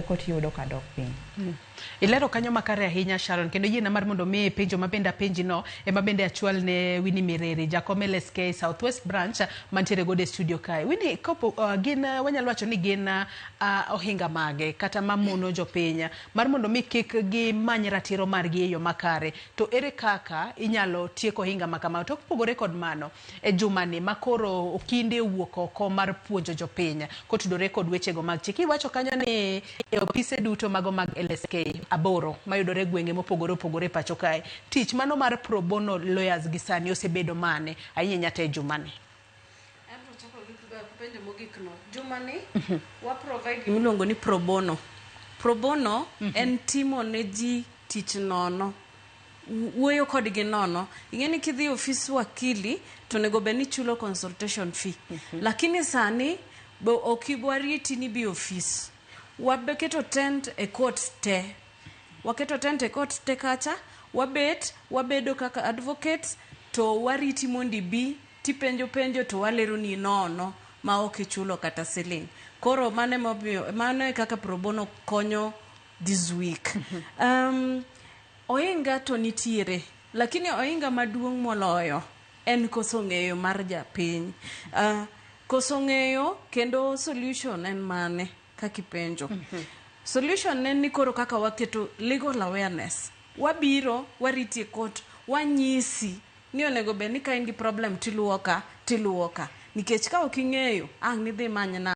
kot yudo ka dok piny. Ilero kanyo makare ahinya Sharon, kendo yiena mar mondo mi penjo mabende apenji no ema bende achual ne Winnie Mireri, jakom LSK Southwest Branch mantiere gode studio kae. Winnie, kopo gin wanyalo wacho ni gin ohinga mage kata mamono jopiny mar mondo mi kik gi many ratiro margi e yo makare, to ere kaka inyalo tieko ohinga makama to kopogore kod mano e jumani makoro okinde wuok oko mar puonjo jopiny kotudore kod wechego mag chik. Iwacho kanyo ni e opise duto mago mag LSK aboro mayudore gwenge mopogore opogore pacho kae, tich mano mar pro bono lawyers gi sani osebedo mane ahinya te jumani? Jumani wa provide miluongo ni pro bono. Pro bono en timo ne ji tich nono, wuoyo kodgi nono. Ing'eni kidhi ofis wakili to nego beni chulo consultation fee, lakini sani okibwariti ni bi ofis. Wabeketo tent e court te. Waketo tent e court te kacha, wabedo kaka advocates to wariti mondi bi tipenjo penjo to walero ni nono ma ok chulo kata siling. Koro mane kaka pro bono konyo this week. Ohinga to nitiere, lakini ohinga maduong' moloyo en koso ng'eyo mar japiny. Koso ng'eyo kendo solution en mane kakipenjo. Solution en ni koro kaka waketo legal awareness. Wabiro, wariti e court, wanyisi ni onego be ni ka in gi problem tiluoka. Nikech ka ok ing'eyo, ang' nidhi manyna